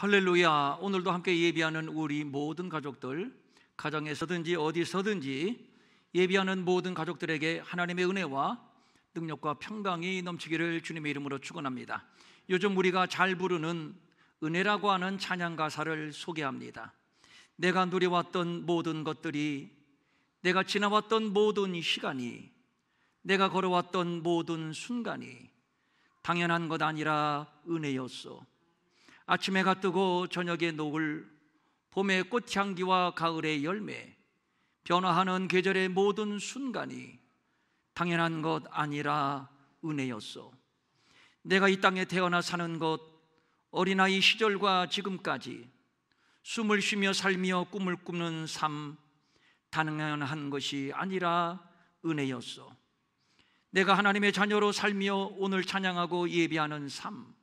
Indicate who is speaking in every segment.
Speaker 1: 할렐루야. 오늘도 함께 예배하는 우리 모든 가족들, 가정에서든지 어디서든지 예배하는 모든 가족들에게 하나님의 은혜와 능력과 평강이 넘치기를 주님의 이름으로 축원합니다. 요즘 우리가 잘 부르는 은혜라고 하는 찬양 가사를 소개합니다. 내가 누려왔던 모든 것들이, 내가 지나왔던 모든 시간이, 내가 걸어왔던 모든 순간이 당연한 것 아니라 은혜였소. 아침에 가 뜨고 저녁에 노을, 봄의 꽃향기와 가을의 열매, 변화하는 계절의 모든 순간이 당연한 것 아니라 은혜였소. 내가 이 땅에 태어나 사는 것, 어린아이 시절과 지금까지 숨을 쉬며 살며 꿈을 꾸는 삶, 당연한 것이 아니라 은혜였소. 내가 하나님의 자녀로 살며 오늘 찬양하고 예배하는 삶,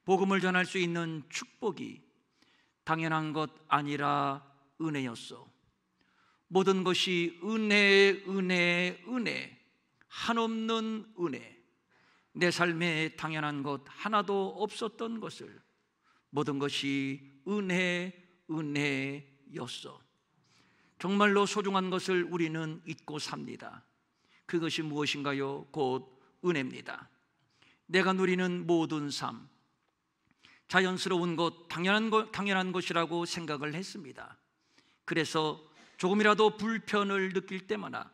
Speaker 1: 복음을 전할 수 있는 축복이 당연한 것 아니라 은혜였소. 모든 것이 은혜, 은혜, 은혜, 한없는 은혜. 내 삶에 당연한 것 하나도 없었던 것을 모든 것이 은혜, 은혜였소. 정말로 소중한 것을 우리는 잊고 삽니다. 그것이 무엇인가요? 곧 은혜입니다. 내가 누리는 모든 삶, 자연스러운 것, 당연한 것이라고 생각을 했습니다. 그래서 조금이라도 불편을 느낄 때마다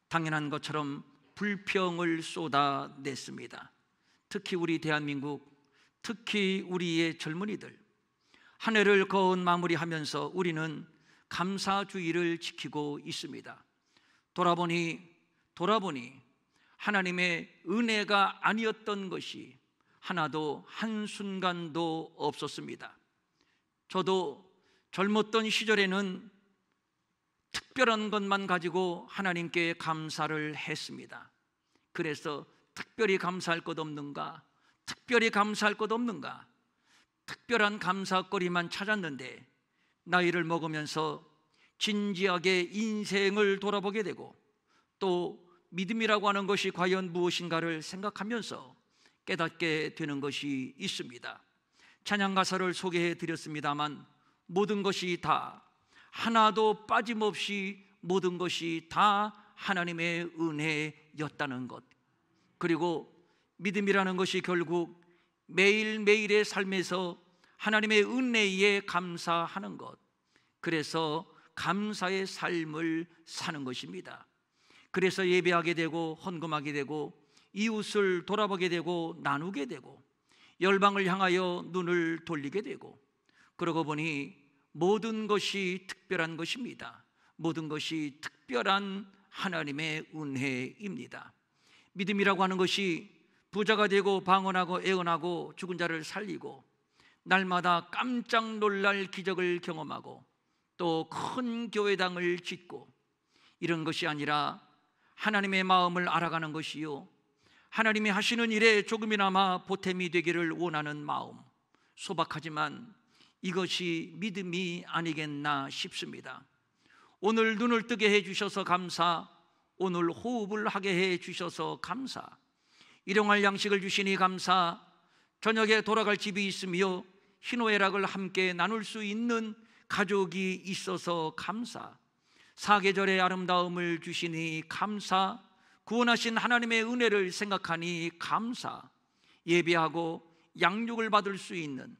Speaker 1: 당연한 것처럼 불평을 쏟아냈습니다. 특히 우리 대한민국, 특히 우리의 젊은이들, 한 해를 거은 마무리하면서 우리는 감사주의를 지키고 있습니다. 돌아보니 하나님의 은혜가 아니었던 것이 하나도 한순간도 없었습니다. 저도 젊었던 시절에는 특별한 것만 가지고 하나님께 감사를 했습니다. 그래서 특별히 감사할 것 없는가? 특별히 감사할 것 없는가? 특별한 감사거리만 찾았는데 나이를 먹으면서 진지하게 인생을 돌아보게 되고 또 믿음이라고 하는 것이 과연 무엇인가를 생각하면서 깨닫게 되는 것이 있습니다. 찬양 가사를 소개해 드렸습니다만 모든 것이 다, 하나도 빠짐없이 모든 것이 다 하나님의 은혜였다는 것, 그리고 믿음이라는 것이 결국 매일매일의 삶에서 하나님의 은혜에 감사하는 것, 그래서 감사의 삶을 사는 것입니다. 그래서 예배하게 되고 헌금하게 되고 이웃을 돌아보게 되고 나누게 되고 열방을 향하여 눈을 돌리게 되고, 그러고 보니 모든 것이 특별한 것입니다. 모든 것이 특별한 하나님의 은혜입니다. 믿음이라고 하는 것이 부자가 되고 방언하고 애언하고 죽은 자를 살리고 날마다 깜짝 놀랄 기적을 경험하고 또 큰 교회당을 짓고 이런 것이 아니라 하나님의 마음을 알아가는 것이요, 하나님이 하시는 일에 조금이나마 보탬이 되기를 원하는 마음, 소박하지만 이것이 믿음이 아니겠나 싶습니다. 오늘 눈을 뜨게 해주셔서 감사, 오늘 호흡을 하게 해주셔서 감사, 일용할 양식을 주시니 감사, 저녁에 돌아갈 집이 있으며 희노애락을 함께 나눌 수 있는 가족이 있어서 감사, 사계절의 아름다움을 주시니 감사, 구원하신 하나님의 은혜를 생각하니 감사, 예배하고 양육을 받을 수 있는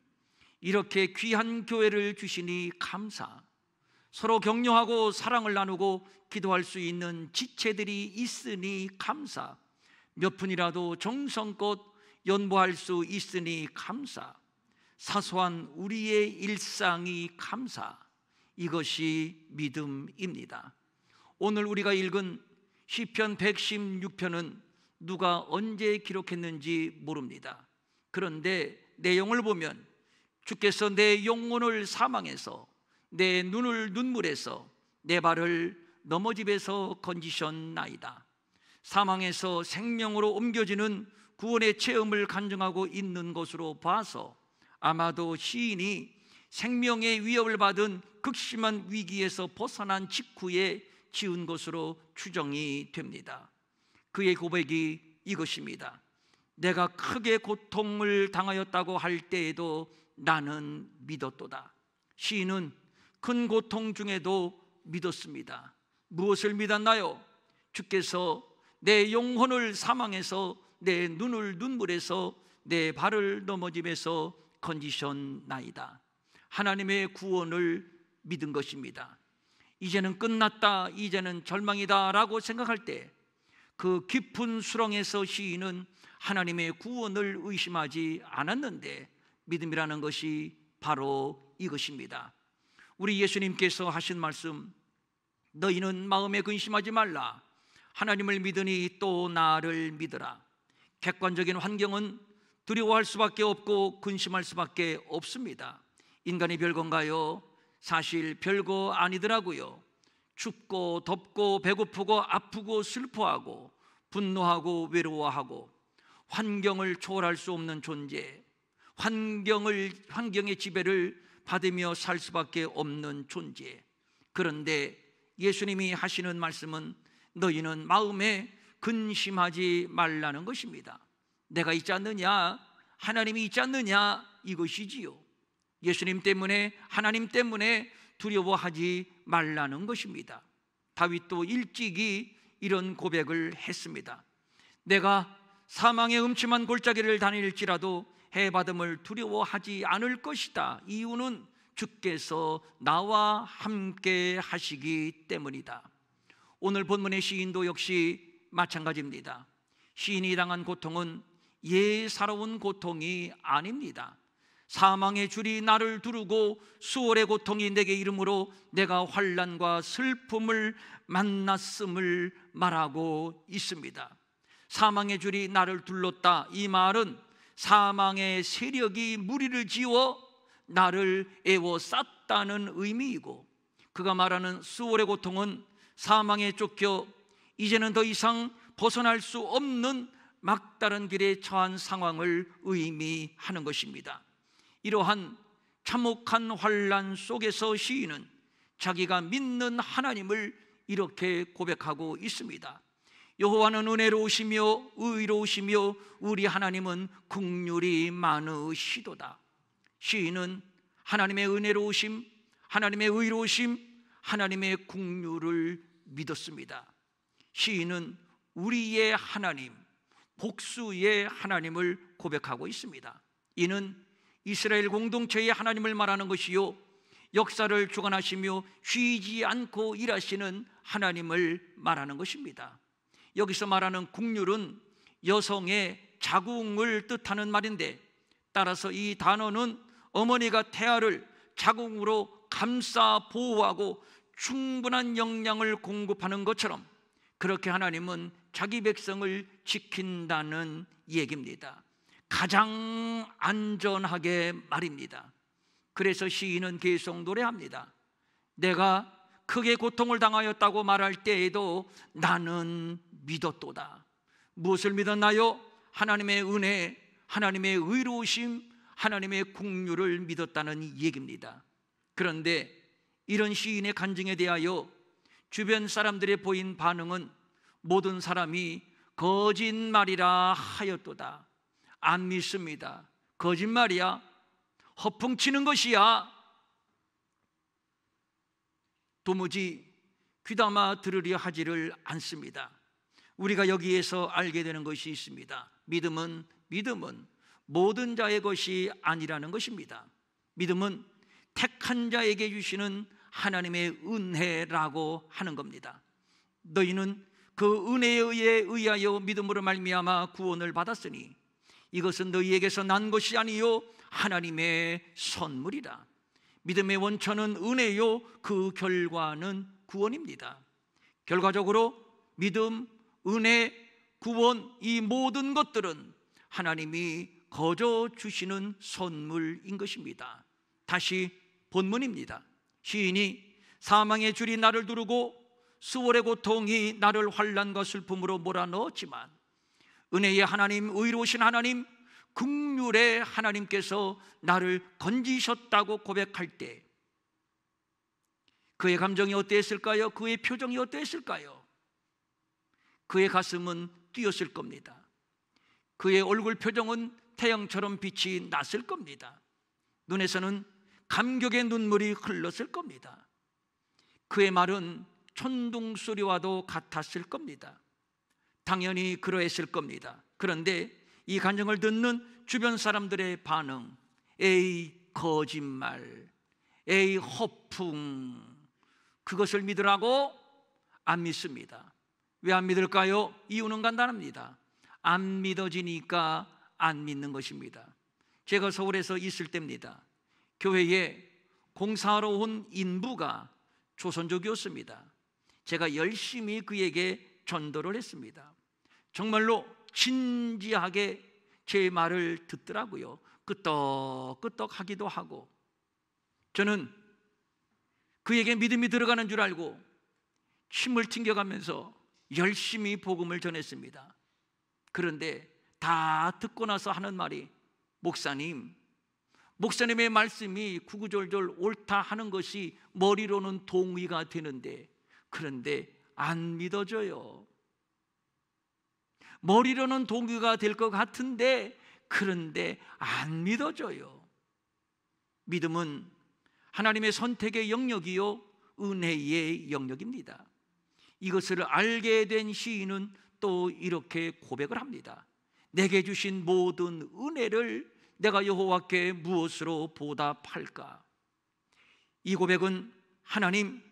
Speaker 1: 이렇게 귀한 교회를 주시니 감사, 서로 격려하고 사랑을 나누고 기도할 수 있는 지체들이 있으니 감사, 몇 분이라도 정성껏 연보할 수 있으니 감사, 사소한 우리의 일상이 감사, 이것이 믿음입니다. 오늘 우리가 읽은 시편 116편은 누가 언제 기록했는지 모릅니다. 그런데 내용을 보면 주께서 내 영혼을 사망에서, 내 눈을 눈물에서, 내 발을 넘어집에서 건지셨나이다. 사망에서 생명으로 옮겨지는 구원의 체험을 간증하고 있는 것으로 봐서 아마도 시인이 생명의 위협을 받은 극심한 위기에서 벗어난 직후에 지은 것으로 추정이 됩니다. 그의 고백이 이것입니다. 내가 크게 고통을 당하였다고 할 때에도 나는 믿었도다. 시인은 큰 고통 중에도 믿었습니다. 무엇을 믿었나요? 주께서 내 영혼을 사망에서, 내 눈을 눈물에서, 내 발을 넘어짐에서 건지셨나이다. 하나님의 구원을 믿은 것입니다. 이제는 끝났다, 이제는 절망이다 라고 생각할 때 그 깊은 수렁에서 시인은 하나님의 구원을 의심하지 않았는데, 믿음이라는 것이 바로 이것입니다. 우리 예수님께서 하신 말씀, 너희는 마음에 근심하지 말라. 하나님을 믿으니 또 나를 믿으라. 객관적인 환경은 두려워할 수밖에 없고 근심할 수밖에 없습니다. 인간이 별건가요? 사실 별거 아니더라고요. 춥고 덥고 배고프고 아프고 슬퍼하고 분노하고 외로워하고 환경을 초월할 수 없는 존재, 환경의 지배를 받으며 살 수밖에 없는 존재. 그런데 예수님이 하시는 말씀은 너희는 마음에 근심하지 말라는 것입니다. 내가 있지 않느냐, 하나님이 있지 않느냐, 이것이지요. 예수님 때문에, 하나님 때문에 두려워하지 말라는 것입니다. 다윗도 일찍이 이런 고백을 했습니다. 내가 사망의 음침한 골짜기를 다닐지라도 해받음을 두려워하지 않을 것이다. 이유는 주께서 나와 함께 하시기 때문이다. 오늘 본문의 시인도 역시 마찬가지입니다. 시인이 당한 고통은 예사로운 고통이 아닙니다. 사망의 줄이 나를 두르고 수월의 고통이 내게 이르므로 내가 환난과 슬픔을 만났음을 말하고 있습니다. 사망의 줄이 나를 둘렀다, 이 말은 사망의 세력이 무리를 지어 나를 에워쌌다는 의미이고, 그가 말하는 수월의 고통은 사망에 쫓겨 이제는 더 이상 벗어날 수 없는 막다른 길에 처한 상황을 의미하는 것입니다. 이러한 참혹한 환난 속에서 시인은 자기가 믿는 하나님을 이렇게 고백하고 있습니다. 여호와는 은혜로우시며 의로우시며 우리 하나님은 긍휼이 많으시도다. 시인은 하나님의 은혜로우심, 하나님의 의로우심, 하나님의 긍휼을 믿었습니다. 시인은 우리의 하나님, 복수의 하나님을 고백하고 있습니다. 이는 이스라엘 공동체의 하나님을 말하는 것이요, 역사를 주관하시며 쉬지 않고 일하시는 하나님을 말하는 것입니다. 여기서 말하는 긍휼은 여성의 자궁을 뜻하는 말인데, 따라서 이 단어는 어머니가 태아를 자궁으로 감싸 보호하고 충분한 영양을 공급하는 것처럼 그렇게 하나님은 자기 백성을 지킨다는 얘기입니다. 가장 안전하게 말입니다. 그래서 시인은 계속 노래합니다. 내가 크게 고통을 당하였다고 말할 때에도 나는 믿었도다. 무엇을 믿었나요? 하나님의 은혜, 하나님의 의로우심, 하나님의 긍휼을 믿었다는 얘기입니다. 그런데 이런 시인의 간증에 대하여 주변 사람들의 보인 반응은 모든 사람이 거짓말이라 하였도다. 안 믿습니다. 거짓말이야. 허풍치는 것이야. 도무지 귀담아 들으려 하지를 않습니다. 우리가 여기에서 알게 되는 것이 있습니다. 믿음은 모든 자의 것이 아니라는 것입니다. 믿음은 택한 자에게 주시는 하나님의 은혜라고 하는 겁니다. 너희는 그 은혜에 의하여 믿음으로 말미암아 구원을 받았으니 이것은 너희에게서 난 것이 아니요 하나님의 선물이라. 믿음의 원천은 은혜요, 그 결과는 구원입니다. 결과적으로 믿음, 은혜, 구원, 이 모든 것들은 하나님이 거저 주시는 선물인 것입니다. 다시 본문입니다. 시인이 사망의 줄이 나를 두르고 수월의 고통이 나를 환난과 슬픔으로 몰아넣었지만 은혜의 하나님, 의로우신 하나님, 긍휼의 하나님께서 나를 건지셨다고 고백할 때 그의 감정이 어땠을까요? 그의 표정이 어땠을까요? 그의 가슴은 뛰었을 겁니다. 그의 얼굴 표정은 태양처럼 빛이 났을 겁니다. 눈에서는 감격의 눈물이 흘렀을 겁니다. 그의 말은 천둥소리와도 같았을 겁니다. 당연히 그러했을 겁니다. 그런데 이 간증을 듣는 주변 사람들의 반응, 에이 거짓말, 에이 허풍, 그것을 믿으라고? 안 믿습니다. 왜 안 믿을까요? 이유는 간단합니다. 안 믿어지니까 안 믿는 것입니다. 제가 서울에서 있을 때입니다. 교회에 공사하러 온 인부가 조선족이었습니다. 제가 열심히 그에게 전도를 했습니다. 정말로 진지하게 제 말을 듣더라고요. 끄떡끄떡 하기도 하고, 저는 그에게 믿음이 들어가는 줄 알고 침을 튕겨가면서 열심히 복음을 전했습니다. 그런데 다 듣고 나서 하는 말이, 목사님의 말씀이 구구절절 옳다 하는 것이 머리로는 동의가 되는데, 그런데 안 믿어져요. 머리로는 동의가 될 것 같은데, 그런데 안 믿어져요. 믿음은 하나님의 선택의 영역이요, 은혜의 영역입니다. 이것을 알게 된 시인은 또 이렇게 고백을 합니다. 내게 주신 모든 은혜를 내가 여호와께 무엇으로 보답할까? 이 고백은, 하나님,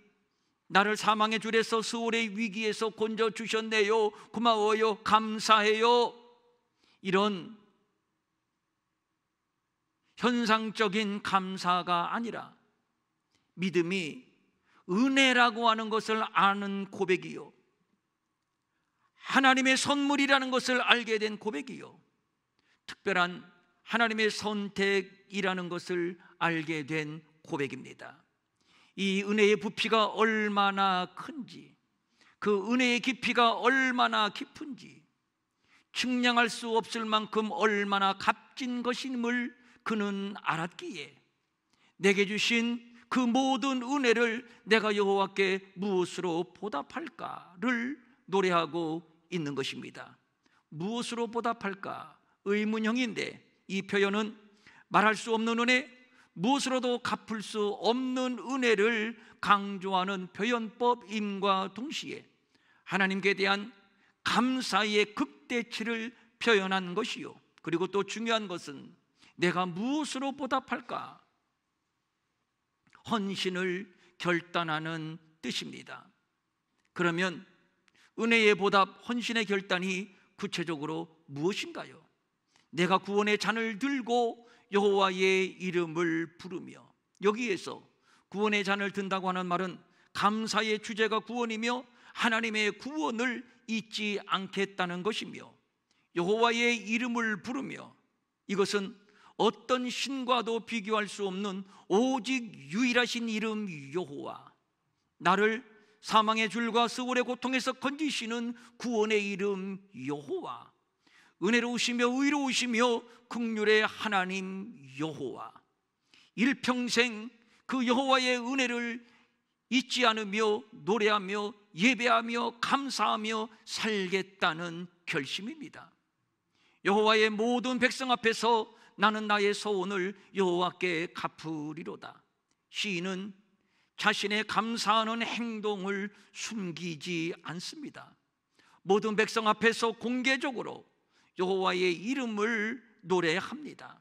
Speaker 1: 나를 사망의 줄에서 스올의 위기에서 건져주셨네요, 고마워요, 감사해요, 이런 현상적인 감사가 아니라 믿음이 은혜라고 하는 것을 아는 고백이요, 하나님의 선물이라는 것을 알게 된 고백이요, 특별한 하나님의 선택이라는 것을 알게 된 고백입니다. 이 은혜의 부피가 얼마나 큰지, 그 은혜의 깊이가 얼마나 깊은지, 측량할 수 없을 만큼 얼마나 값진 것임을 그는 알았기에 내게 주신 그 모든 은혜를 내가 여호와께 무엇으로 보답할까를 노래하고 있는 것입니다. 무엇으로 보답할까? 의문형인데 이 표현은 말할 수 없는 은혜, 무엇으로도 갚을 수 없는 은혜를 강조하는 표현법임과 동시에 하나님께 대한 감사의 극대치를 표현한 것이요, 그리고 또 중요한 것은 내가 무엇으로 보답할까? 헌신을 결단하는 뜻입니다. 그러면 은혜의 보답, 헌신의 결단이 구체적으로 무엇인가요? 내가 구원의 잔을 들고 여호와의 이름을 부르며, 여기에서 구원의 잔을 든다고 하는 말은 감사의 주제가 구원이며 하나님의 구원을 잊지 않겠다는 것이며, 여호와의 이름을 부르며, 이것은 어떤 신과도 비교할 수 없는 오직 유일하신 이름 여호와, 나를 사망의 줄과 스올의 고통에서 건지시는 구원의 이름 여호와, 은혜로우시며 의로우시며 긍휼의 하나님 여호와, 일평생 그 여호와의 은혜를 잊지 않으며 노래하며 예배하며 감사하며 살겠다는 결심입니다. 여호와의 모든 백성 앞에서 나는 나의 소원을 여호와께 갚으리로다. 시인은 자신의 감사하는 행동을 숨기지 않습니다. 모든 백성 앞에서 공개적으로 여호와의 이름을 노래합니다.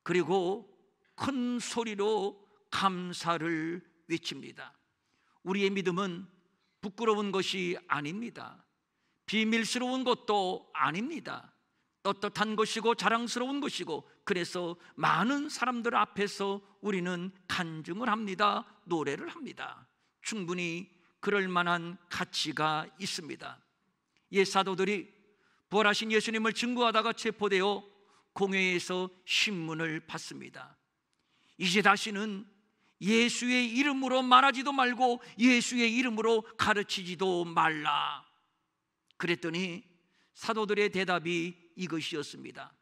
Speaker 1: 그리고 큰 소리로 감사를 외칩니다. 우리의 믿음은 부끄러운 것이 아닙니다. 비밀스러운 것도 아닙니다. 떳떳한 것이고 자랑스러운 것이고, 그래서 많은 사람들 앞에서 우리는 간증을 합니다. 노래를 합니다. 충분히 그럴 만한 가치가 있습니다. 옛 사도들이 부활하신 예수님을 증거하다가 체포되어 공회에서 신문을 받습니다. 이제 다시는 예수의 이름으로 말하지도 말고 예수의 이름으로 가르치지도 말라. 그랬더니 사도들의 대답이 이것이었습니다.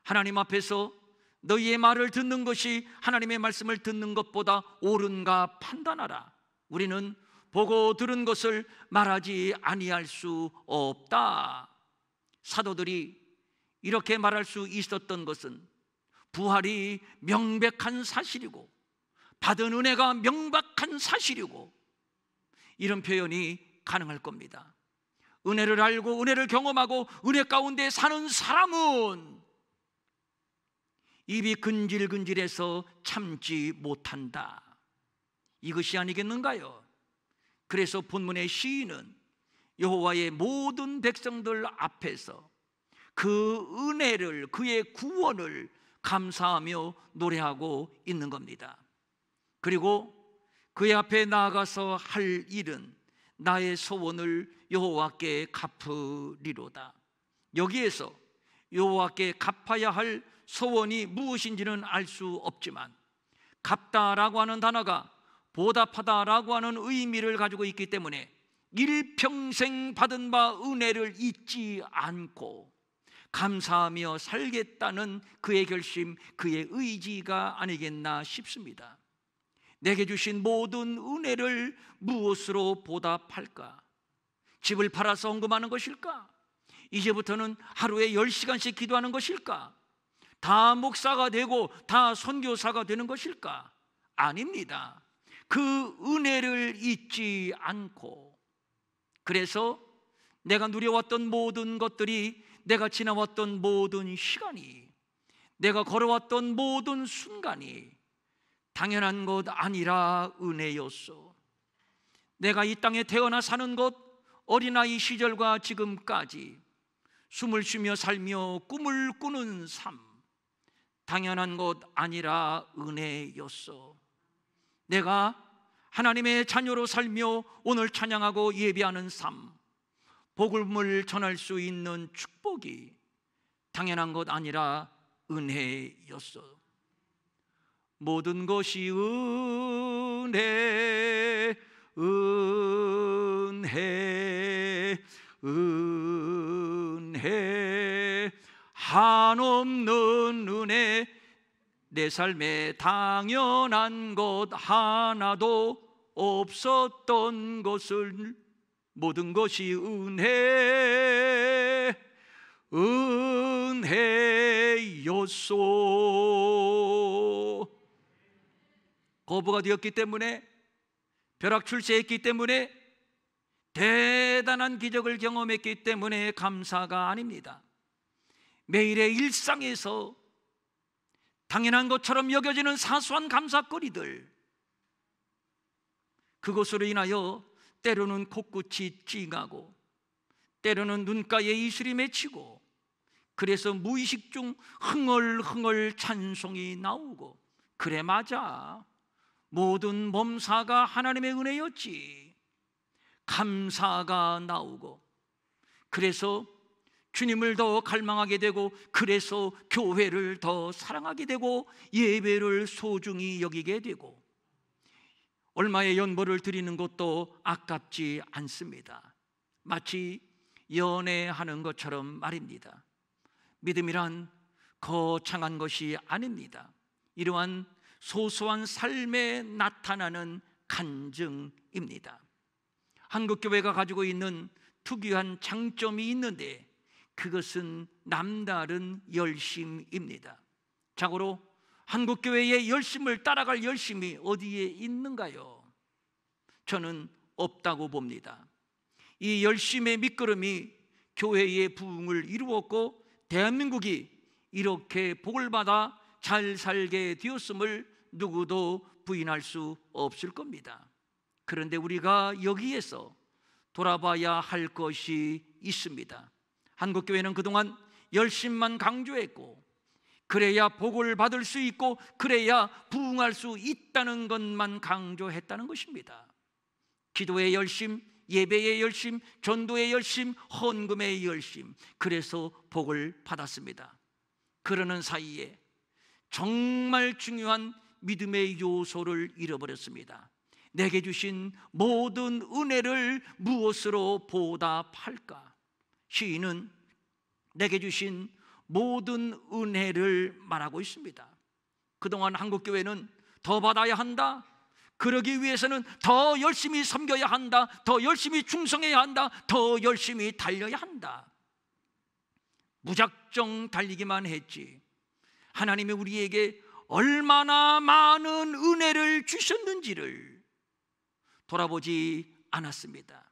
Speaker 1: 하나님 앞에서 너희의 말을 듣는 것이 하나님의 말씀을 듣는 것보다 옳은가 판단하라. 우리는 보고 들은 것을 말하지 아니할 수 없다. 사도들이 이렇게 말할 수 있었던 것은 부활이 명백한 사실이고 받은 은혜가 명백한 사실이고, 이런 표현이 가능할 겁니다. 은혜를 알고 은혜를 경험하고 은혜 가운데 사는 사람은 입이 근질근질해서 참지 못한다, 이것이 아니겠는가요? 그래서 본문의 시인은 여호와의 모든 백성들 앞에서 그 은혜를, 그의 구원을 감사하며 노래하고 있는 겁니다. 그리고 그의 앞에 나아가서 할 일은 나의 소원을 여호와께 갚으리로다. 여기에서 여호와께 갚아야 할 소원이 무엇인지는 알 수 없지만, 갚다라고 하는 단어가 보답하다라고 하는 의미를 가지고 있기 때문에 일평생 받은 바 은혜를 잊지 않고 감사하며 살겠다는 그의 결심, 그의 의지가 아니겠나 싶습니다. 내게 주신 모든 은혜를 무엇으로 보답할까? 집을 팔아서 헌금하는 것일까? 이제부터는 하루에 10시간씩 기도하는 것일까? 다 목사가 되고 다 선교사가 되는 것일까? 아닙니다. 그 은혜를 잊지 않고, 그래서 내가 누려왔던 모든 것들이, 내가 지나왔던 모든 시간이, 내가 걸어왔던 모든 순간이 당연한 것 아니라 은혜였소. 내가 이 땅에 태어나 사는 것, 어린아이 시절과 지금까지 숨을 쉬며 살며 꿈을 꾸는 삶, 당연한 것 아니라 은혜였소. 내가 하나님의 자녀로 살며 오늘 찬양하고 예배하는 삶, 복음을 전할 수 있는 축복이 당연한 것 아니라 은혜였소. 모든 것이 은혜, 은혜, 은혜, 한없는 은혜, 내 삶에 당연한 것 하나도 없었던 것을, 모든 것이 은혜, 은혜였소. 거부가 되었기 때문에, 벼락출세했기 때문에, 대단한 기적을 경험했기 때문에 감사가 아닙니다. 매일의 일상에서 당연한 것처럼 여겨지는 사소한 감사거리들, 그것으로 인하여 때로는 코끝이 찡하고 때로는 눈가에 이슬이 맺히고, 그래서 무의식 중 흥얼흥얼 찬송이 나오고, 그래 맞아, 모든 범사가 하나님의 은혜였지, 감사가 나오고, 그래서 주님을 더 갈망하게 되고, 그래서 교회를 더 사랑하게 되고, 예배를 소중히 여기게 되고, 얼마의 연보를 드리는 것도 아깝지 않습니다. 마치 연애하는 것처럼 말입니다. 믿음이란 거창한 것이 아닙니다. 이러한 소소한 삶에 나타나는 간증입니다. 한국교회가 가지고 있는 특유한 장점이 있는데, 그것은 남다른 열심입니다. 자고로 한국교회의 열심을 따라갈 열심이 어디에 있는가요? 저는 없다고 봅니다. 이 열심의 밑거름이 교회의 부흥을 이루었고, 대한민국이 이렇게 복을 받아 잘 살게 되었음을 누구도 부인할 수 없을 겁니다. 그런데 우리가 여기에서 돌아봐야 할 것이 있습니다. 한국교회는 그동안 열심만 강조했고, 그래야 복을 받을 수 있고 그래야 부흥할 수 있다는 것만 강조했다는 것입니다. 기도의 열심, 예배의 열심, 전도의 열심, 헌금의 열심, 그래서 복을 받았습니다. 그러는 사이에 정말 중요한 믿음의 요소를 잃어버렸습니다. 내게 주신 모든 은혜를 무엇으로 보답할까? 시인은 내게 주신 모든 은혜를 말하고 있습니다. 그동안 한국교회는 더 받아야 한다, 그러기 위해서는 더 열심히 섬겨야 한다, 더 열심히 충성해야 한다, 더 열심히 달려야 한다. 무작정 달리기만 했지, 하나님이 우리에게 얼마나 많은 은혜를 주셨는지를 돌아보지 않았습니다.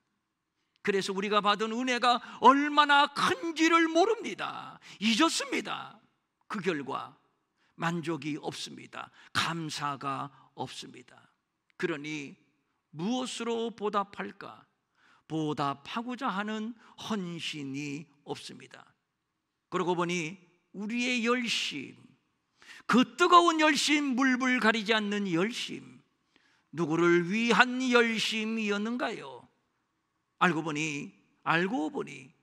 Speaker 1: 그래서 우리가 받은 은혜가 얼마나 큰지를 모릅니다. 잊었습니다. 그 결과 만족이 없습니다. 감사가 없습니다. 그러니 무엇으로 보답할까? 보답하고자 하는 헌신이 없습니다. 그러고 보니 우리의 열심, 그 뜨거운 열심, 물불 가리지 않는 열심, 누구를 위한 열심이었는가요? 알고 보니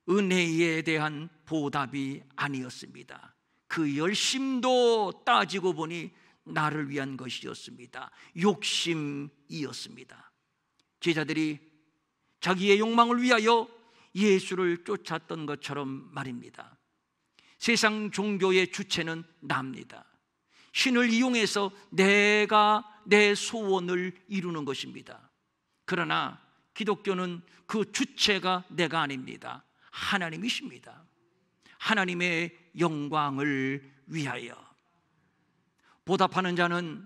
Speaker 1: 은혜에 대한 보답이 아니었습니다. 그 열심도 따지고 보니 나를 위한 것이었습니다. 욕심이었습니다. 제자들이 자기의 욕망을 위하여 예수를 쫓았던 것처럼 말입니다. 세상 종교의 주체는 납니다. 신을 이용해서 내가 내 소원을 이루는 것입니다. 그러나 기독교는 그 주체가 내가 아닙니다. 하나님이십니다. 하나님의 영광을 위하여. 보답하는 자는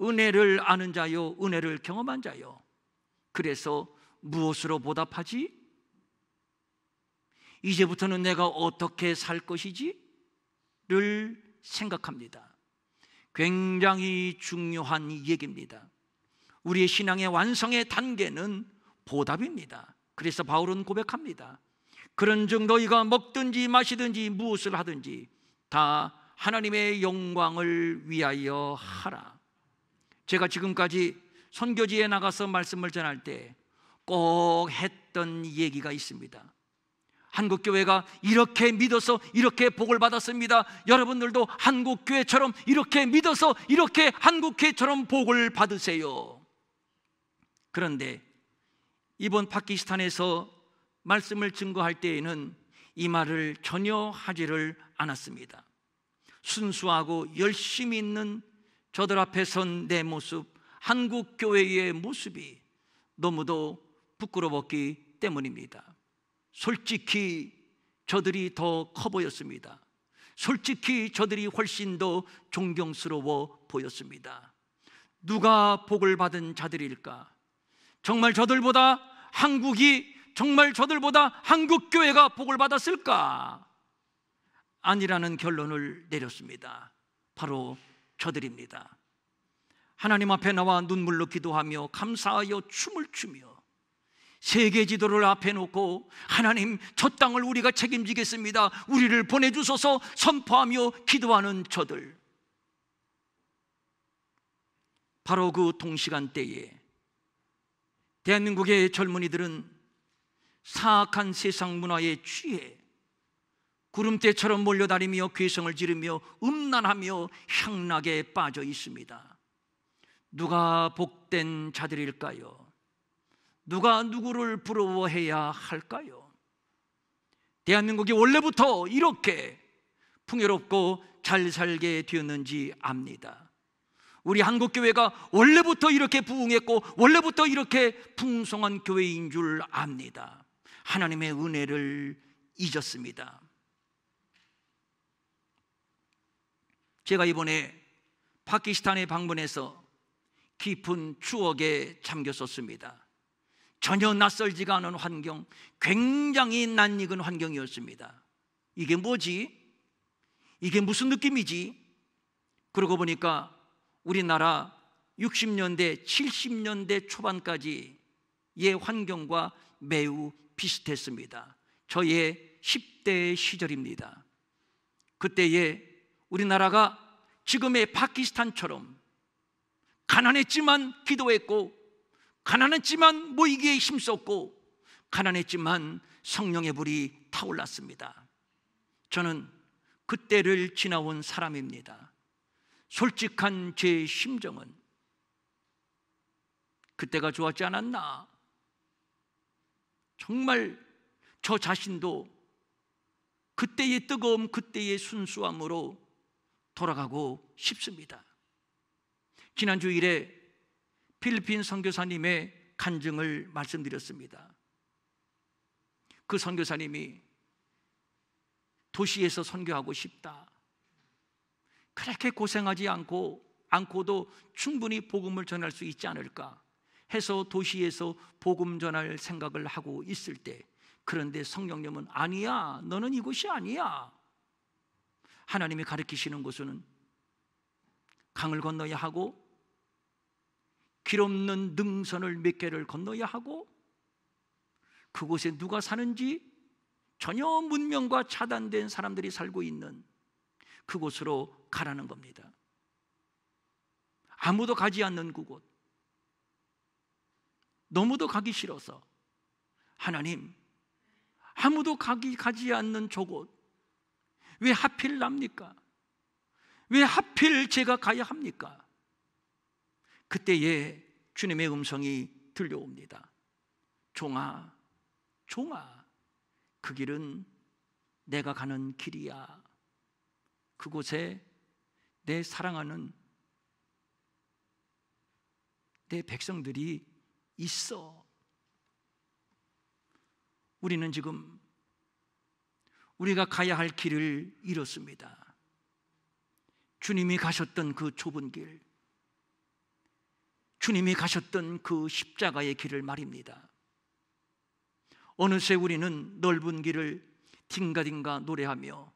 Speaker 1: 은혜를 아는 자요, 은혜를 경험한 자요. 그래서 무엇으로 보답하지? 이제부터는 내가 어떻게 살 것이지? 를 생각합니다. 굉장히 중요한 얘기입니다. 우리의 신앙의 완성의 단계는 보답입니다. 그래서 바울은 고백합니다. 그런즉 너희가 먹든지 마시든지 무엇을 하든지 다 하나님의 영광을 위하여 하라. 제가 지금까지 선교지에 나가서 말씀을 전할 때 꼭 했던 얘기가 있습니다. 한국교회가 이렇게 믿어서 이렇게 복을 받았습니다. 여러분들도 한국교회처럼 이렇게 믿어서 이렇게 한국교회처럼 복을 받으세요. 그런데 이번 파키스탄에서 말씀을 증거할 때에는 이 말을 전혀 하지를 않았습니다. 순수하고 열심히 있는 저들 앞에 선 내 모습, 한국교회의 모습이 너무도 부끄러웠기 때문입니다. 솔직히 저들이 더 커 보였습니다. 솔직히 저들이 훨씬 더 존경스러워 보였습니다. 누가 복을 받은 자들일까? 정말 저들보다 한국교회가 복을 받았을까? 아니라는 결론을 내렸습니다. 바로 저들입니다. 하나님 앞에 나와 눈물로 기도하며 감사하여 춤을 추며 세계 지도를 앞에 놓고 하나님, 저 땅을 우리가 책임지겠습니다, 우리를 보내주소서 선포하며 기도하는 저들. 바로 그 동시간대에 대한민국의 젊은이들은 사악한 세상 문화에 취해 구름대처럼 몰려다니며 괴성을 지르며 음란하며 향락에 빠져 있습니다. 누가 복된 자들일까요? 누가 누구를 부러워해야 할까요? 대한민국이 원래부터 이렇게 풍요롭고 잘 살게 되었는지 압니다. 우리 한국교회가 원래부터 이렇게 부흥했고 원래부터 이렇게 풍성한 교회인 줄 압니다. 하나님의 은혜를 잊었습니다. 제가 이번에 파키스탄에 방문해서 깊은 추억에 잠겼었습니다. 전혀 낯설지가 않은 환경, 굉장히 낯익은 환경이었습니다. 이게 뭐지? 이게 무슨 느낌이지? 그러고 보니까 우리나라 60년대, 70년대 초반까지의 환경과 매우 비슷했습니다. 저의 10대 시절입니다. 그때에 우리나라가 지금의 파키스탄처럼 가난했지만 기도했고, 가난했지만 모이기에 힘썼고, 가난했지만 성령의 불이 타올랐습니다. 저는 그때를 지나온 사람입니다. 솔직한 제 심정은 그때가 좋았지 않았나? 정말 저 자신도 그때의 뜨거움, 그때의 순수함으로 돌아가고 싶습니다. 지난 주일에 필리핀 선교사님의 간증을 말씀드렸습니다. 그 선교사님이 도시에서 선교하고 싶다, 그렇게 고생하지 않고도 충분히 복음을 전할 수 있지 않을까 해서 도시에서 복음 전할 생각을 하고 있을 때, 그런데 성령님은 아니야, 너는 이곳이 아니야. 하나님이 가르치시는 곳은 강을 건너야 하고 길 없는 능선을 몇 개를 건너야 하고 그곳에 누가 사는지 전혀 문명과 차단된 사람들이 살고 있는 그곳으로 가라는 겁니다. 아무도 가지 않는 그곳, 너무도 가기 싫어서 하나님, 아무도 가지 않는 저곳 왜 하필 납니까? 왜 하필 제가 가야 합니까? 그때에 주님의 음성이 들려옵니다. 종아, 종아, 그 길은 내가 가는 길이야. 그곳에 내 사랑하는 내 백성들이 있어. 우리는 지금 우리가 가야 할 길을 잃었습니다. 주님이 가셨던 그 좁은 길, 주님이 가셨던 그 십자가의 길을 말입니다. 어느새 우리는 넓은 길을 딩가딩가 노래하며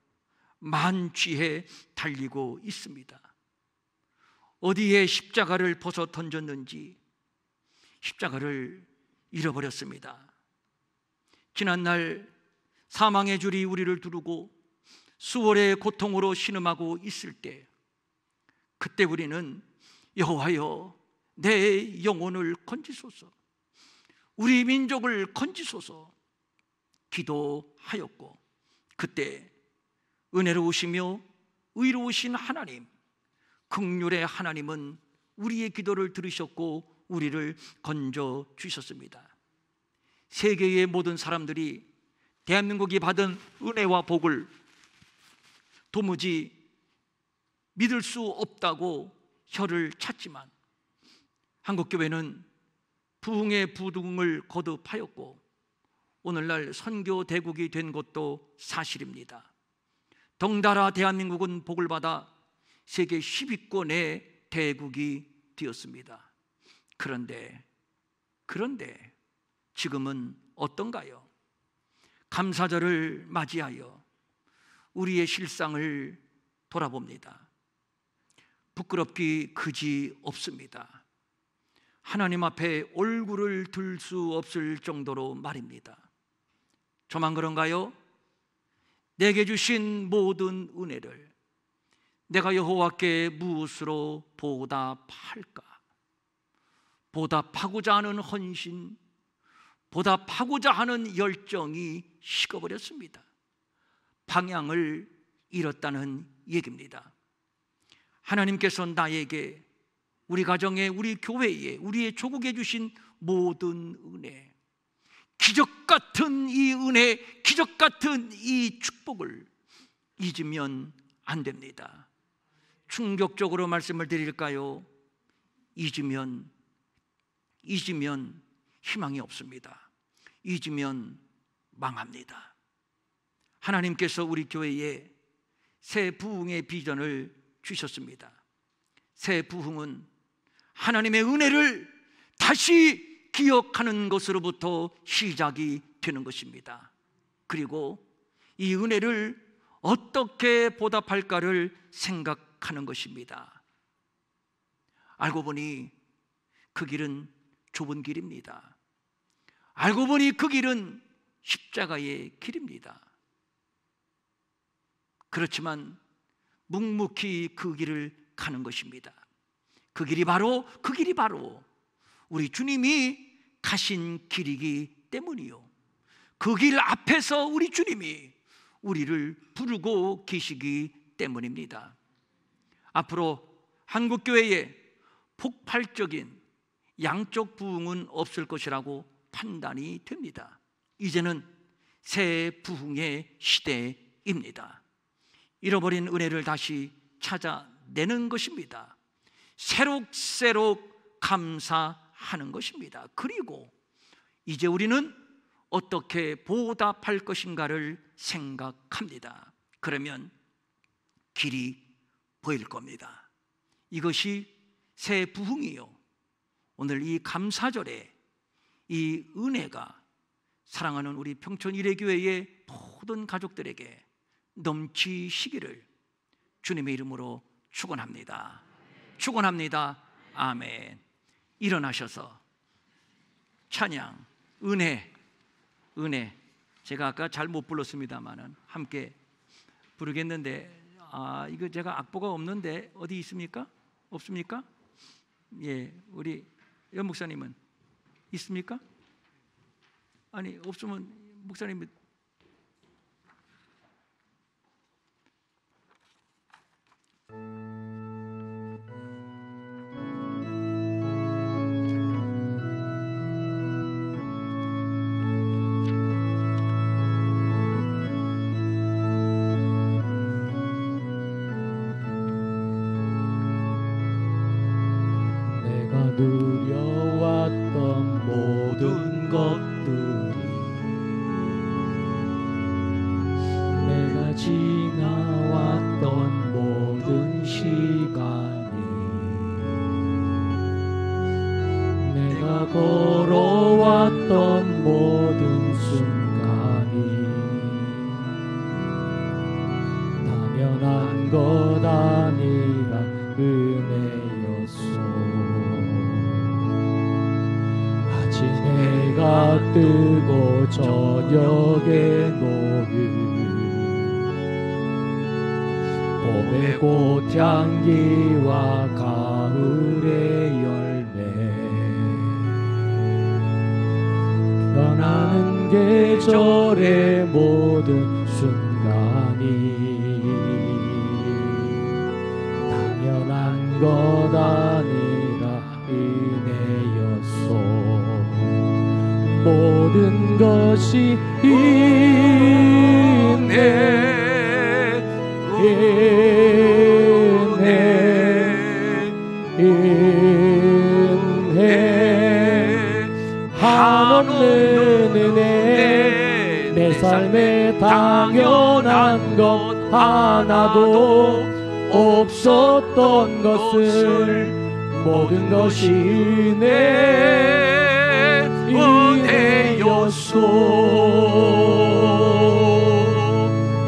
Speaker 1: 만취해 달리고 있습니다. 어디에 십자가를 벗어 던졌는지 십자가를 잃어버렸습니다. 지난날 사망의 줄이 우리를 두르고 수월의 고통으로 신음하고 있을 때, 그때 우리는 여호와여 내 영혼을 건지소서, 우리 민족을 건지소서 기도하였고, 그때 은혜로우시며 의로우신 하나님, 긍휼의 하나님은 우리의 기도를 들으셨고 우리를 건져 주셨습니다. 세계의 모든 사람들이 대한민국이 받은 은혜와 복을 도무지 믿을 수 없다고 혀를 찼지만, 한국교회는 부흥의 부흥을 거듭하였고 오늘날 선교 대국이 된 것도 사실입니다. 덩달아 대한민국은 복을 받아 세계 10위권의 대국이 되었습니다. 그런데 지금은 어떤가요? 감사절을 맞이하여 우리의 실상을 돌아봅니다. 부끄럽기 그지 없습니다. 하나님 앞에 얼굴을 들 수 없을 정도로 말입니다. 저만 그런가요? 내게 주신 모든 은혜를 내가 여호와께 무엇으로 보답할까? 보답하고자 하는 헌신, 보답하고자 하는 열정이 식어버렸습니다. 방향을 잃었다는 얘기입니다. 하나님께서 나에게, 우리 가정에, 우리 교회에, 우리의 조국에 주신 모든 은혜, 기적 같은 이 은혜, 기적 같은 이 축복을 잊으면 안 됩니다. 충격적으로 말씀을 드릴까요? 잊으면 희망이 없습니다. 잊으면 망합니다. 하나님께서 우리 교회에 새 부흥의 비전을 주셨습니다. 새 부흥은 하나님의 은혜를 다시 기억하는 것으로부터 시작이 되는 것입니다. 그리고 이 은혜를 어떻게 보답할까를 생각하는 것입니다. 알고 보니 그 길은 좁은 길입니다. 알고 보니 그 길은 십자가의 길입니다. 그렇지만 묵묵히 그 길을 가는 것입니다. 그 길이 바로 우리 주님이 가신 길이기 때문이요, 그 길 앞에서 우리 주님이 우리를 부르고 계시기 때문입니다. 앞으로 한국교회에 폭발적인 양쪽 부흥은 없을 것이라고 판단이 됩니다. 이제는 새 부흥의 시대입니다. 잃어버린 은혜를 다시 찾아내는 것입니다. 새록새록 감사하는 것입니다. 그리고 이제 우리는 어떻게 보답할 것인가를 생각합니다. 그러면 길이 보일 겁니다. 이것이 새 부흥이요, 오늘 이 감사절에 이 은혜가 사랑하는 우리 평촌 일회교회의 모든 가족들에게 넘치시기를 주님의 이름으로 축원합니다. 축원합니다. 아멘. 일어나셔서 찬양, 은혜, 제가 아까 잘 못 불렀습니다만은 함께 부르겠는데, 이거 제가 악보가 없는데 어디 있습니까? 없습니까? 예, 우리 연 목사님은 있습니까? 아니, 없으면 목사님
Speaker 2: 누려왔던 모든 것들이, 내가 지나왔던 모든 시간이, 내가 걸어왔던 모든 순간이 당연한 것 아니라 은혜였소. 해가 뜨고 저녁에 노을, 봄의 꽃향기와 가을의 열매, 변하는 계절의 모든 순간이 당연한 것 아니라 은혜였소. 모든 것이 은혜, 한없는 은혜. 내 삶에 당연한 것 하나도 없었던 것을, 모든 것이 은혜였소.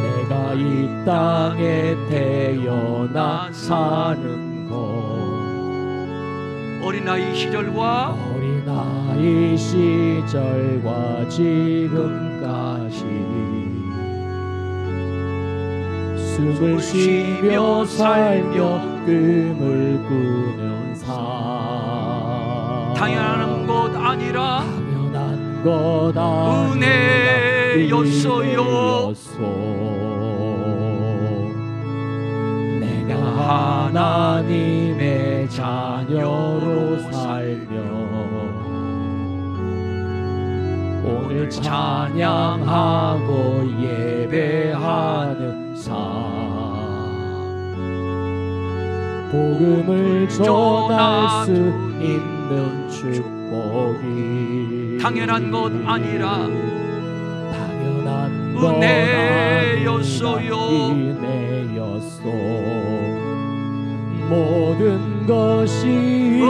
Speaker 2: 내가 이 땅에 태어나 사는 것,
Speaker 1: 어린아이 시절과
Speaker 2: 지금까지 숨을 쉬며 살며 꿈을 꾸는 삶,
Speaker 1: 당연한 것 아니라 은혜였어요.
Speaker 2: 내가 하나님의 자녀로 살며 오늘 찬양하고 예배하는 삶, 복음을 전할 수 있는 축복이
Speaker 1: 당연한 것 아니라
Speaker 2: 당연한
Speaker 1: 은혜였어요.
Speaker 2: 은혜였소. 모든 것이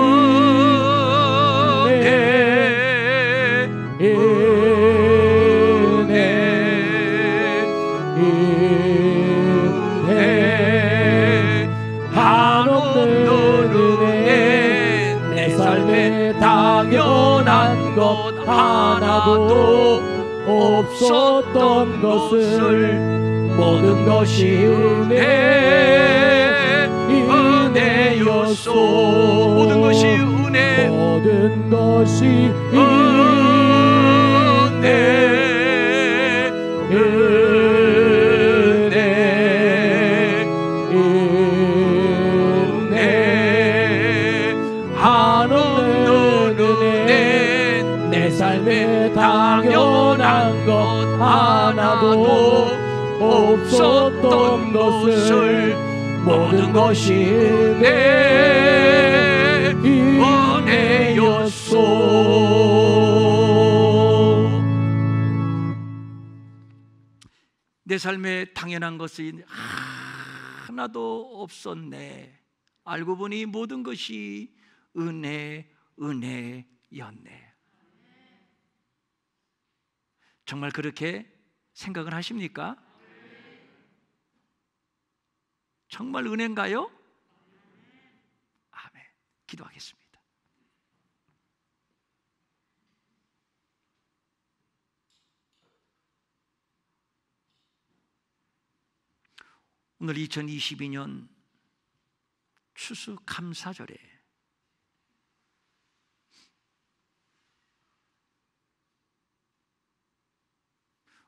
Speaker 2: 한없는 은혜. 내 삶에 당연한 것 하나도 없었던 것을, 모든 것이 은혜였소.
Speaker 1: 모든 것이 은혜,
Speaker 2: 모든 것이 한없는 은혜. 내 삶에 당연한 것 하나도 없었던 것을, 모든 것이 은혜였소.
Speaker 1: 내 삶에 당연한 것이 하나도 없었네. 알고 보니 모든 것이 은혜였네. 정말 그렇게 생각을 하십니까? 정말 은혜인가요? 아멘. 기도하겠습니다. 오늘 2022년 추수감사절에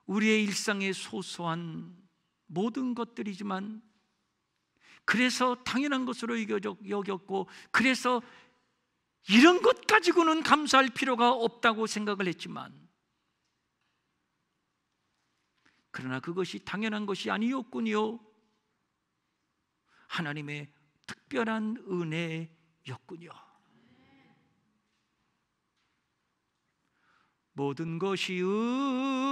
Speaker 1: 우리의 일상의 소소한 모든 것들이지만 그래서 당연한 것으로 여겼고 그래서 이런 것 가지고는 감사할 필요가 없다고 생각을 했지만 그러나 그것이 당연한 것이 아니었군요. 하나님의 특별한 은혜였군요. 모든 것이 은혜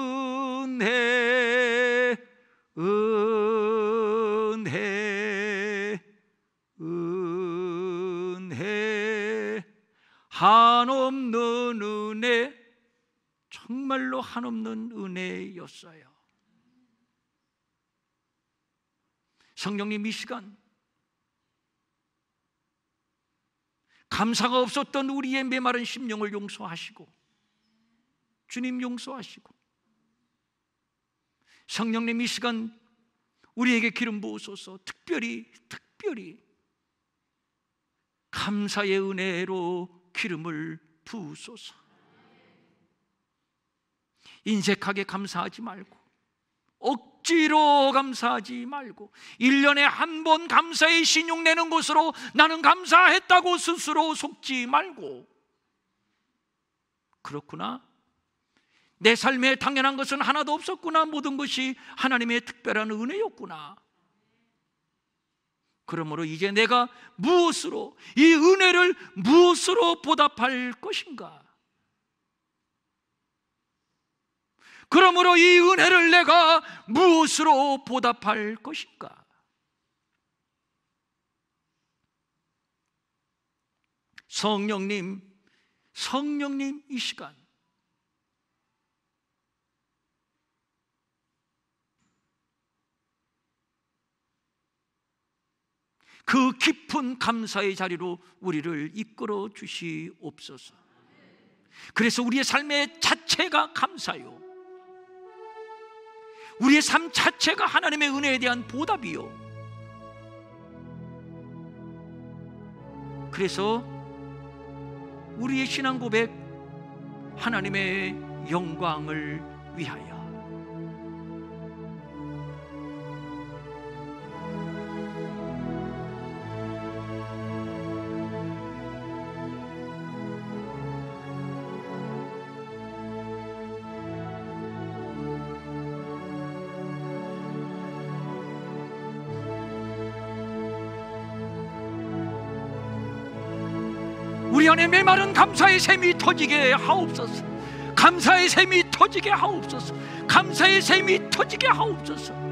Speaker 1: 한없는 은혜, 정말로 한없는 은혜였어요. 성령님, 이 시간 감사가 없었던 우리의 메마른 심령을 용서하시고 주님 용서하시고 성령님, 이 시간 우리에게 기름 부으소서. 특별히 감사의 은혜로 기름을 부으소서. 인색하게 감사하지 말고 억지로 감사하지 말고 1년에 한 번 감사의 신용 내는 것으로 나는 감사했다고 스스로 속지 말고, 그렇구나, 내 삶에 당연한 것은 하나도 없었구나, 모든 것이 하나님의 특별한 은혜였구나. 그러므로 이제 내가 무엇으로, 이 은혜를 무엇으로 보답할 것인가? 그러므로 이 은혜를 내가 무엇으로 보답할 것인가? 성령님, 이 시간 그 깊은 감사의 자리로 우리를 이끌어 주시옵소서. 그래서 우리의 삶의 자체가 감사요, 우리의 삶 자체가 하나님의 은혜에 대한 보답이요. 그래서 우리의 신앙 고백, 하나님의 영광을 위하여. 우리 안에 메마른 감사의 샘이 터지게 하옵소서. 감사의 샘이 터지게 하옵소서. 감사의 샘이 터지게 하옵소서.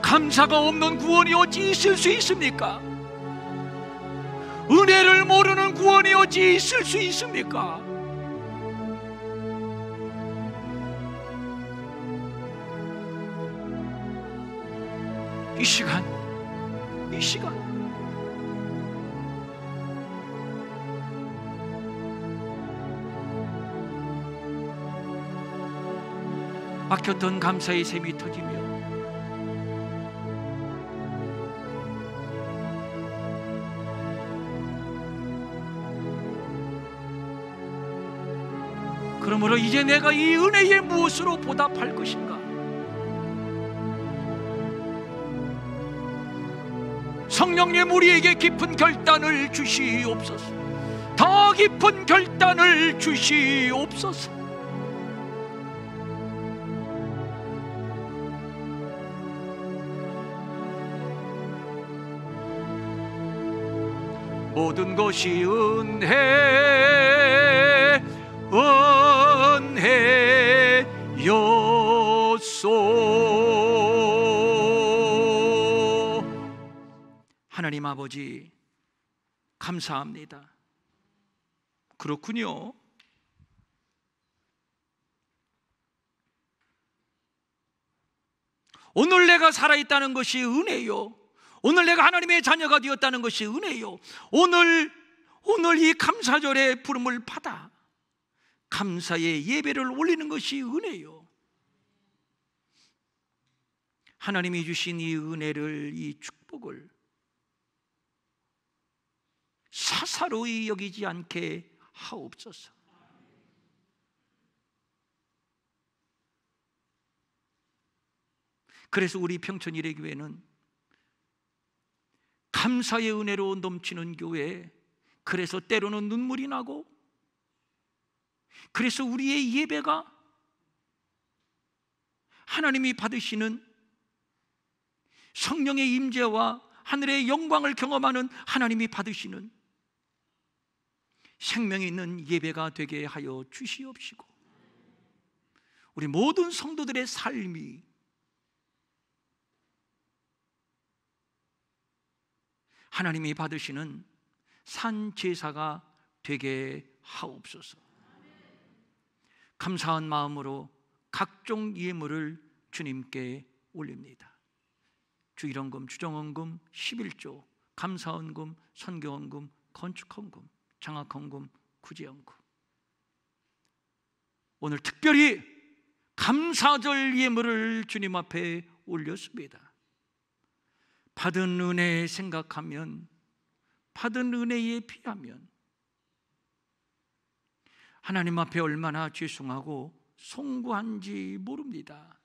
Speaker 1: 감사가 없는 구원이 어찌 있을 수 있습니까? 은혜를 모르는 구원이 어찌 있을 수 있습니까? 이 시간 막혔던 감사의 샘이 터지며 그러므로 이제 내가 이 은혜에 무엇으로 보답할 것인가? 성령님, 우리에게 깊은 결단을 주시옵소서. 더 깊은 결단을 주시옵소서. 모든 것이 은혜였소. 하나님 아버지, 감사합니다. 그렇군요. 오늘 내가 살아있다는 것이 은혜요. 오늘 내가 하나님의 자녀가 되었다는 것이 은혜요. 오늘 이 감사절의 부름을 받아 감사의 예배를 올리는 것이 은혜요. 하나님이 주신 이 은혜를, 이 축복을 사사로이 여기지 않게 하옵소서. 그래서 우리 평촌 일회교회는 감사의 은혜로 넘치는 교회, 그래서 때로는 눈물이 나고, 그래서 우리의 예배가 하나님이 받으시는 성령의 임재와 하늘의 영광을 경험하는 하나님이 받으시는 생명이 있는 예배가 되게 하여 주시옵시고, 우리 모든 성도들의 삶이 하나님이 받으시는 산 제사가 되게 하옵소서. 감사한 마음으로 각종 예물을 주님께 올립니다. 주일헌금, 주정헌금, 11조, 감사헌금, 선교헌금, 건축헌금, 장학헌금, 구제헌금. 오늘 특별히 감사절 예물을 주님 앞에 올렸습니다. 받은 은혜 생각하면, 받은 은혜에 비하면 하나님 앞에 얼마나 죄송하고 송구한지 모릅니다.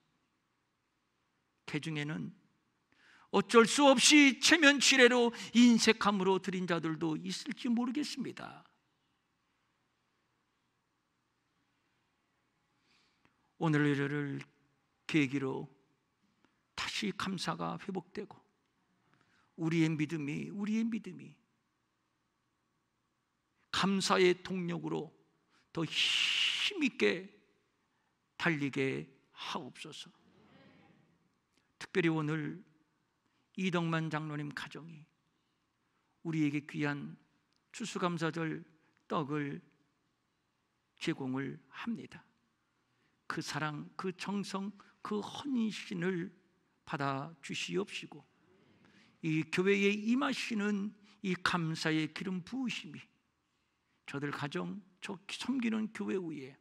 Speaker 1: 그 중에는 어쩔 수 없이 체면치레로 인색함으로 드린 자들도 있을지 모르겠습니다. 오늘을 계기로 다시 감사가 회복되고 우리의 믿음이 감사의 동력으로 더 힘있게 달리게 하옵소서. 특별히 오늘 이덕만 장로님 가정이 우리에게 귀한 추수감사절 떡을 제공을 합니다. 그 사랑, 그 정성, 그 헌신을 받아 주시옵시고, 이 교회에 임하시는 이 감사의 기름 부으심이 저들 가정, 저 섬기는 교회 위에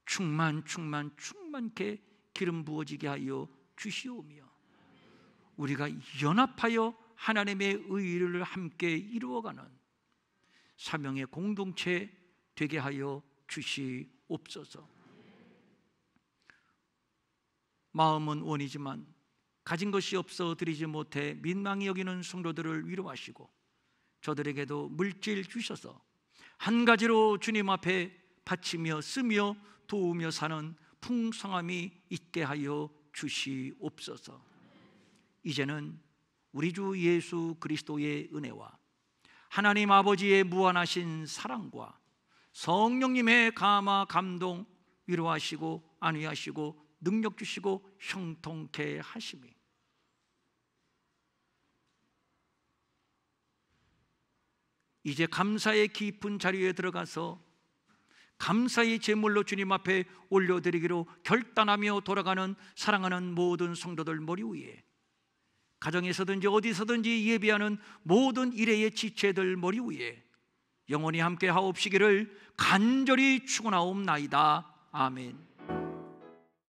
Speaker 1: 충만케 기름 부어지게 하여 주시오며, 우리가 연합하여 하나님의 의를 함께 이루어가는 사명의 공동체 되게 하여 주시옵소서. 마음은 원이지만 가진 것이 없어 드리지 못해 민망히 여기는 성도들을 위로하시고, 저들에게도 물질 주셔서 한 가지로 주님 앞에 바치며 쓰며 도우며 사는 풍성함이 있게 하여 주시옵소서. 이제는 우리 주 예수 그리스도의 은혜와 하나님 아버지의 무한하신 사랑과 성령님의 감화 감동, 위로하시고 안위하시고 능력 주시고 형통케 하심이 이제 감사의 깊은 자리에 들어가서 감사의 제물로 주님 앞에 올려드리기로 결단하며 돌아가는 사랑하는 모든 성도들 머리 위에, 가정에서든지 어디서든지 예배하는 모든 일회의 지체들 머리 위에 영원히 함께 하옵시기를 간절히 축원하옵나이다. 아멘.